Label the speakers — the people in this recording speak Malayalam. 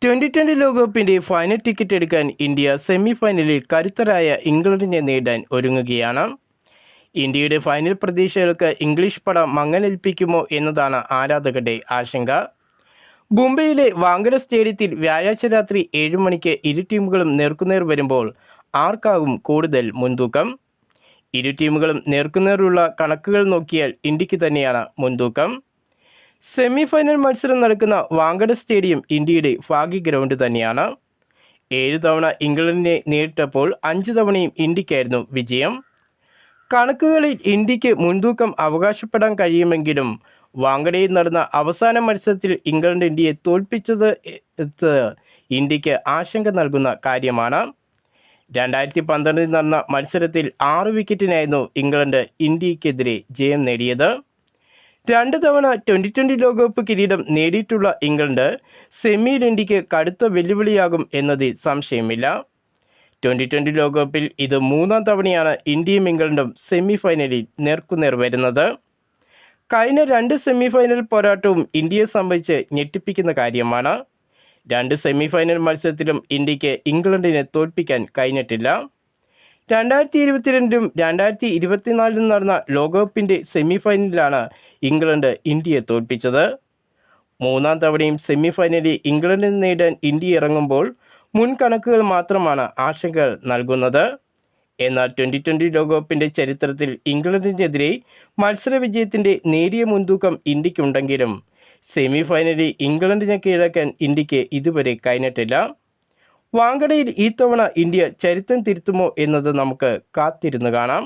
Speaker 1: 2020 ലോകകപ്പിന്റെ ഫൈനൽ ടിക്കറ്റ് എടുക്കാൻ ഇന്ത്യ സെമി ഫൈനലിൽ കരുത്തരായ ഇംഗ്ലണ്ടിനെ നേടാൻ ഒരുങ്ങുകയാണ്. ഇന്ത്യയുടെ ഫൈനൽ പ്രതീക്ഷകൾക്ക് ഇംഗ്ലീഷ് പട മങ്ങലേൽപ്പിക്കുമോ എന്നതാണ് ആരാധകരുടെ ആശങ്ക. മുംബൈയിലെ വാങ്കഡെ സ്റ്റേഡിയത്തിൽ വ്യാഴാഴ്ച രാത്രി 7 മണിക്ക് ഇരു ടീമുകളും നേർക്കുനേർ വരുമ്പോൾ ആർക്കാകും കൂടുതൽ മുൻതൂക്കം? ഇരു ടീമുകളും നേർക്കുനേറുള്ള കണക്കുകൾ നോക്കിയാൽ ഇന്ത്യക്ക് തന്നെയാണ് മുൻതൂക്കം. സെമി ഫൈനൽ മത്സരം നടക്കുന്ന വാങ്കഡെ സ്റ്റേഡിയം ഇന്ത്യയുടെ ഭാഗ്യ ഗ്രൗണ്ട് തന്നെയാണ്. 7 തവണ ഇംഗ്ലണ്ടിനെ നേരിട്ടപ്പോൾ 5 തവണയും ഇന്ത്യക്കായിരുന്നു വിജയം. കണക്കുകളിൽ ഇന്ത്യക്ക് മുൻതൂക്കം അവകാശപ്പെടാൻ കഴിയുമെങ്കിലും വാങ്കഡയിൽ നടന്ന അവസാന മത്സരത്തിൽ ഇംഗ്ലണ്ട് ഇന്ത്യയെ തോൽപ്പിച്ചത് ഇന്ത്യക്ക് ആശങ്ക നൽകുന്ന കാര്യമാണ്. 2012 നടന്ന മത്സരത്തിൽ 6 വിക്കറ്റിനായിരുന്നു ഇംഗ്ലണ്ട് ഇന്ത്യക്കെതിരെ ജയം നേടിയത്. 2 തവണ 2020 ലോകകപ്പ് കിരീടം നേടിയിട്ടുള്ള ഇംഗ്ലണ്ട് സെമിയിൽ ഇന്ത്യക്ക് കടുത്ത വെല്ലുവിളിയാകും എന്നതിൽ സംശയമില്ല. 2020 ലോകകപ്പിൽ ഇത് 3-ാം തവണയാണ് ഇന്ത്യയും ഇംഗ്ലണ്ടും സെമി ഫൈനലിൽ നേർക്കുനേർ വരുന്നത്. കഴിഞ്ഞ 2 സെമി ഫൈനൽ പോരാട്ടവും ഇന്ത്യയെ സംബന്ധിച്ച് ഞെട്ടിപ്പിക്കുന്ന കാര്യമാണ്. 2 സെമി ഫൈനൽ മത്സരത്തിലും ഇന്ത്യക്ക് ഇംഗ്ലണ്ടിനെ തോൽപ്പിക്കാൻ കഴിഞ്ഞിട്ടില്ല. 2022 2024 നടന്ന ലോകകപ്പിൻ്റെ സെമി ഫൈനലിലാണ് ഇംഗ്ലണ്ട് ഇന്ത്യയെ തോൽപ്പിച്ചത്. 3-ാം തവണയും സെമി ഫൈനലിൽ ഇംഗ്ലണ്ടിനെ നേടാൻ ഇന്ത്യ ഇറങ്ങുമ്പോൾ മുൻകണക്കുകൾ മാത്രമാണ് ആശങ്കകൾ നൽകുന്നത്. എന്നാൽ 2020 ലോകകപ്പിൻ്റെ ചരിത്രത്തിൽ ഇംഗ്ലണ്ടിനെതിരെ മത്സര വിജയത്തിൻ്റെ നേരിയ മുൻതൂക്കം ഇന്ത്യക്കുണ്ടെങ്കിലും സെമി ഫൈനലിൽ ഇംഗ്ലണ്ടിനെ കീഴടക്കാൻ ഇന്ത്യക്ക് ഇതുവരെ കഴിഞ്ഞിട്ടില്ല. വാങ്കഡയിൽ ഈ തവണ ഇന്ത്യ ചരിത്രം തിരുത്തുമോ എന്നത് നമുക്ക് കാത്തിരുന്ന് കാണാം.